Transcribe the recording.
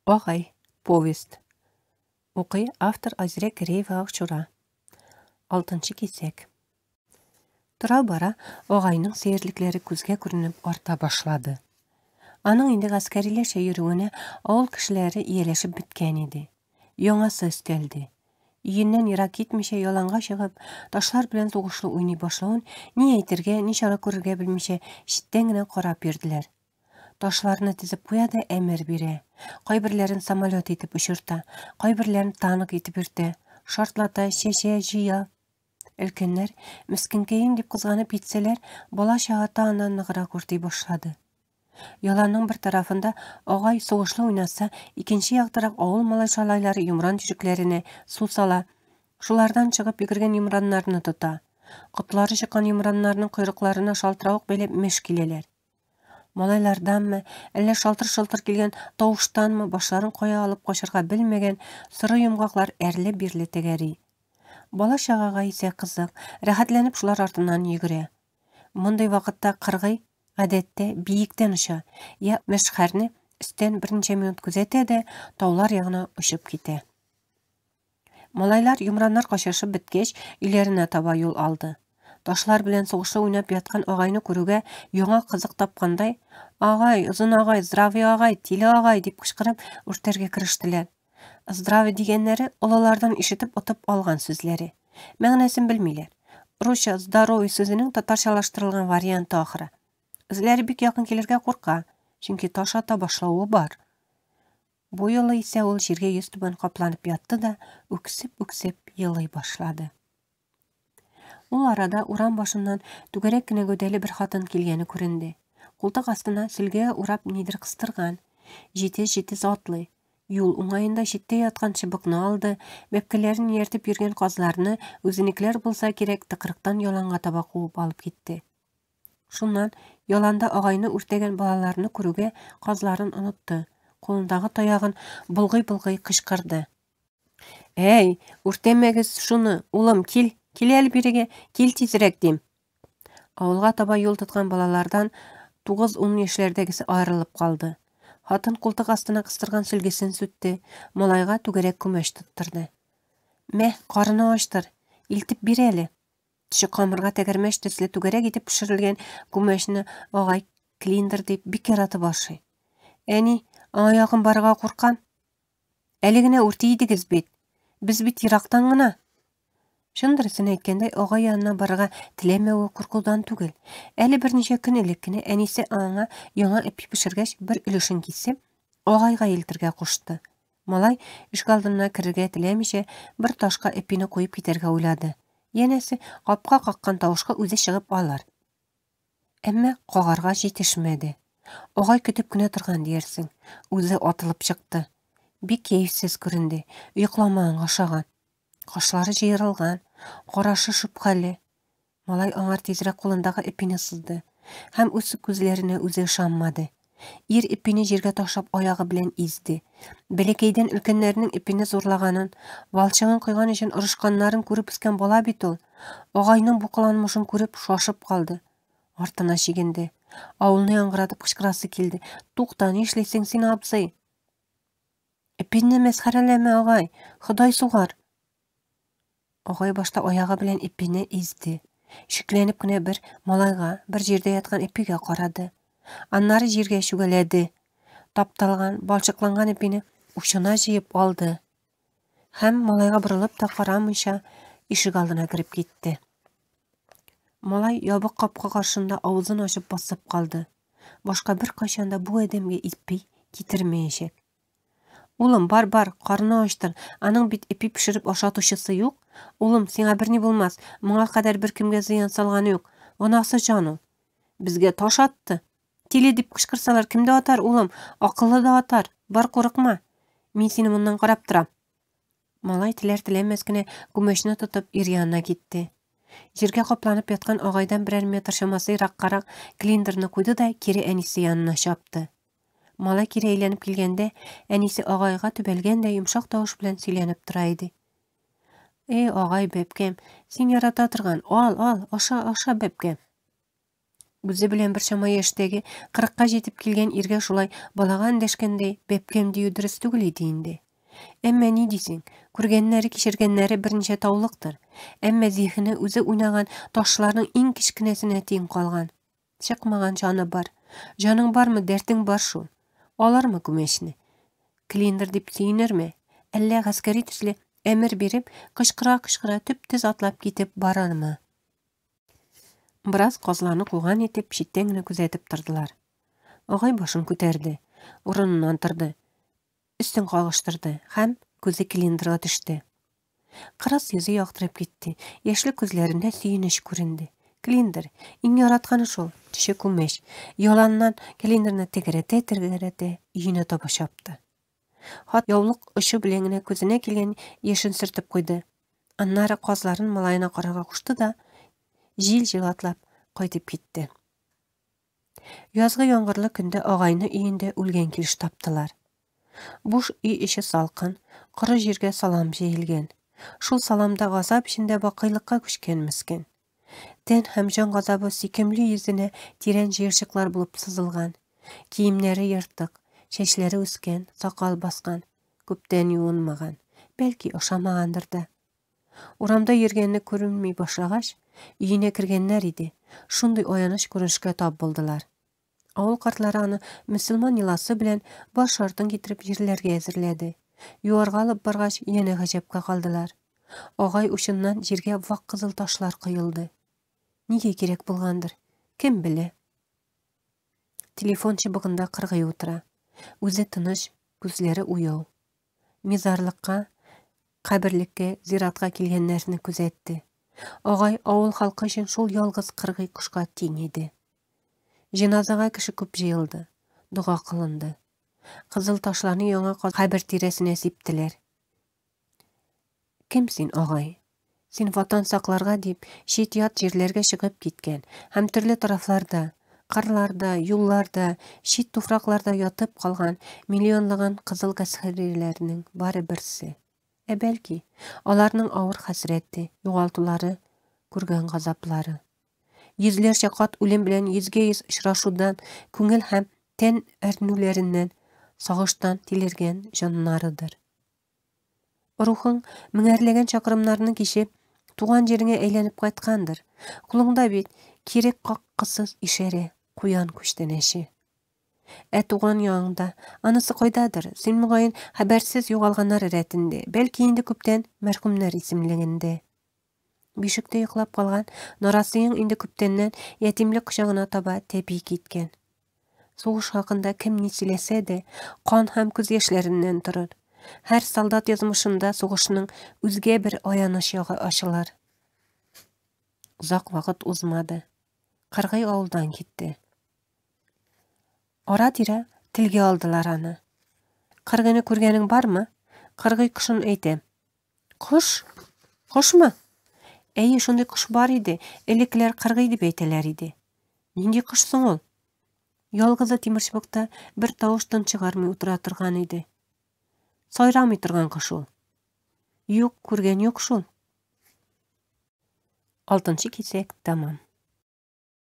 Огай. Повесть. Укый автор Азирек Гиреева Акчура. 6 кисәк. Тора-бара огайның сәерлекләре күзгә күренеп арта башлады. Аның инде гаскәриләшә йөрүенә авыл кешеләре ияләшеп беткән иде. Яңасы өстәлде. Өеннән ерак китмичә яланга чыгып, ташлар белән сугышлы уйный башлавын ни әйтергә, ни чара күрергә белмичә читтән генә карап йөрделәр. Ташларны тезеп куя да әмер бирә. Кайберләрен самолет итеп очырта, кайберләрен танк итеп йөртә, шартлата, чәчә, җыя. Өлкәннәр, мескенкәем дип кызганып итсәләр, бала-чага аннан ныграк үрти башлады. Яланның бер тарафында агай сугышлы уйнаса, икенче яктырак авыл малай-шалайлары йомран тишекләренә су сала. Шулардан чыгып йөгергән йомраннарны тота. Котлары чыккан йомраннарның койрыкларына шалтыравык бәйләп меш киләләр. Малайларданмы, әллә шалтыр-шалтыр килгән тавыштанмы башларын кая алып качырга белмәгән сыры йомгаклар әрле-бирле тәгәри. Бала-чагага исә кызык, рәхәтләнеп шулар артыннан йөгерә. Мондый вакытта кыргый гадәттә биектән оча, я мәшхәрне өстән берничә минут күзәтә дә таулар ягына очып китә. Малайлар йомраннар качышып беткәч, өйләренә таба юл алды. Ташлар белән сугышлы уйнап яткан агайны күрүгә яңа кызык тапкандай, "Агай, озын агай, здравый агай, тиле агай" дип кычкырып үртәргә керештеләр. Здравый дигәннәре олалардан ишетеп отып алган сүзләре. Мәгънәсен белмиләр. Русча здоровый сүзенең татарчалаштырылган варианты ахыры. Үзләре бик якын килергә курка, чөнки таш ата башлавы бар. Бу юлы исә ул җиргә йөзтүбән капланып ятты да үксеп елый башлады. Ул арада урам башыннан түгәрәк кенә гәүдәле бер хатын килгәне күренде. Култык астына сөлгә урап нидер кыстырган. Җитез атлый. Юл уңаенда читтә яткан чыбыкны алды, бәпкәләрен ияртеп йөргән казларны үзенекләр булса кирәк тыкрыктан яланга таба куып алып китте. Шуннан яланда агайны үртәгән балаларны күрүгә казларын онытты. Кулындагы таягын булгый-булгый кычкырды. "Әй, үртәмәгез шуны, улым, кил әле бирегә, кил тизрәк дим." Авылга таба юл тоткан балалардан 9-10 яшьләрдәгесе аерылып калды. Хатын култык астына кыстырган сөлгесен сүтте, малайга түгәрәк күмәч тоттырды. "Мә, карыны ачтыр, илтеп бир әле." Теше камырга тәгәрмәч төсле түгәрәк итеп пешерелгән күмәчне агай клиндер дип бик яратып ашый. "Әни, аңа якын барырга куркам. Әле генә үрти идегез бит. Без бит ерактан гына." Шундырысын әйткәндәй, агай янына барырга теләмәве куркудан түгел. Әле берничә көн элек кенә әнисе аңа яңа эпи пешергәч бер өлешен кисеп, агайга илтергә кушты. Малай ишек алдына керергә теләмичә, бер ташка эпине куеп китәргә уйлады. Янәсе, капка каккан тавышка үзе чыгып алыр. Әмма кагарга җитешмәде. Агай көтеп кенә торган диярсең, үзе атылып чыкты. Бик кәефсез күренде, йокламаган ашаган. Кашлары җыерылган, карашы шөбһәле. Малай аңар тизрәк кулындагы эпине сызды, һәм үз күзләренә үзе ышанмады. Ир эпине җиргә ташлап аягы белән изде. Бәләкәйдән өлкәннәрнең эпине зурлаганын, валчыгын койган өчен орышканнарын күреп үскән бала бит ул. Агайның бу кыланмышын күреп шашып калды. Артына чигенде. Авылны яңгыратып кычкырасы килде. "Тукта, ни эшләсең син, абзый? Эпинне мәсхәрәләмә, агай, Ходай сугар." Агай башта аягы белән эпине изде. Шикләнеп кенә бер малайга, бер җирдә яткан эпигә карады. Аннары җиргә чүгәләде. Тапталган, балчыкланган эпине учына җыеп алды. Һәм малайга борылып та карамыйча ишек алдына кирип китте. Малай ябык капка каршында авызын ачып басып калды. Башка бер кайчанда бу әдәмгә ипи китермәячәк. "Улым, бар, карыны ачтыр. Аның бит эпи пешереп ашатучысы юк. Улым, сиңа берни булмас. Моңа кадәр бер кемгә зыян салганы юк. Гынасы җан ул. Безгә таш атты. Тиле дип кычкырсалар кемдә атар, улым? Акыллы да атар. Бар, курыкма. Мин сине моннан карап торам." Малай теләр-теләмәс кенә күмәчне тотып ир янына китте. Җиргә капланып яткан агайдан берәр метр чамасы ераккарак клиндерны куйды да кире әнисе янына чапты. Малай кире әйләнеп килгәндә, әнисе агайга төбәлгән дә йомшак тавыш белән сөйләнеп тора иде. Агай бәбкәм, син ярата торган, ал, аша бәбкәм." Үзе белән бер чама яшьтәге 40-ка җитеп килгән иргә шулай балага эндәшкәндәй бәпкәм дию дөрес түгел иде инде. Әмма ни дисең, күргәннәре, кичергәннәре берничә таулыктыр. Әмма зиһене үзе уйнаган ташларның иң кичкенәсенә тиң калган. Чыкмаган җаны бар. Җаның бармы, дәртең бар шул. Алармы күмәчне? Клиндер дип сөенерме? Әллә гаскәри төсле әмер биреп, кычкыра-кычкыра төп-төз атлап китеп барармы? Бераз казларны куган итеп читтән генә күзәтеп тордылар. Агай башын күтәрде, урыныннан торды. Өстен кагыштырды һәм күзе Клиндерга төште. Кырыс йөзе яктырып китте. Яшьле күзләрендә сөенеч күренде. Клиндер, иң яратканы шул, төше күмәч. Яланнан Клиндерны тәгәрәтә-тәгәрәтә өенә таба чапты. Хат яулык очы белән генә күзенә килгән яшен сөртеп куйды. Аннары казларын малаена карарга кушты да җил атлап кайтып китте. Язгы яңгырлы көндә агайны өендә үлгән килеш таптылар. Буш өй эче салкын, коры җиргә салам җәелгән. Шул саламда газап эчендә бакыйлыкка күчкән мескен. Тән һәм җан газабы сөйкемле йөзенә тирән җыерчыклар булып сызылган. Киемнәре йыртык, чәчләре үскән, сакал баскан, күптән юынмаган, бәлки ашамагандыр да. Урамда йөргәнне күренми башлагач, өенә кергәннәр иде. Шундый аяныч күренешкә тап булдылар. Авыл картлары аны мөселман йоласы белән баш артын китереп җирләргә әзерләде. Юарга алып баргач, янә гаҗәпкә калдылар. Агай учыннан җиргә вак кызыл ташлар коелды. Нигә кирәк булгандыр? Кем белә? Телефон чыбыгында кыргый утыра. Үзе тыныч, күзләре уяу. Мизарлыкка, каберлеккә, зиратка килгәннәрне күзәтте. Агай авыл халкы өчен шул ялгыз кыргый кушка тиң иде. Җиназага кеше күп җыелды. Дуга кылынды. Кызыл ташларны яңа кабер тирәсенә сиптеләр. Кем син, агай? Син ватан сакларга дип чит-ят җирләргә чыгып киткән һәм төрле тарафларда, кырларда, юлларда, чит туфракларда ятып калган миллионлаган кызыл гаскәрләрнең бары берсе. Бәлки, аларның авыр хәсрәте, югалтулары, күргән газаплары. Йөзләрчә кат үлем белән йөзгә-йөз очрашудан, күңел һәм тән әрнүләреннән, сагыштан тилергән җаннарыдыр. Рухың меңәрләгән чакрымнарны кичеп, туган җиреңә әйләнеп кайткандыр. Кулыңда бит кирәк каккысыз ишарә, куян күчтәнәше. Туган ягыңда, анысы кайдадыр? Син мөгаен хәбәрсез югалганнар рәтендә, бәлки инде күптән мәрхүмнәр исемлегендә. Бишектә йоклап калган нарасыең инде күптәннән ятимлек кочагына таба тәпи киткән. Сугыш хакында кем ни сөйләсә дә, кан һәм күз яшьләреннән торыр. Һәр солдат язмышында сугышның үзгә бер аяныч ягы ачылар. Узак вакыт узмады. Кыргый авылдан китте. Ара-тирә телгә алдылар аны. Кыргыны күргәнең бармы? Кыргый кошын әйтә. Кош? Кошмы? Әйе, шундый кош бар иде. Элекләр кыргый дип әйтәләр иде. Нинди кош соң ул? Ялгызы тимерчыбыкта бер тавыштан чыгармый утыра торган иде. Сайрамый торган кош ул. Юк, күргән юк шул. 6-нчы кисәк тәмам.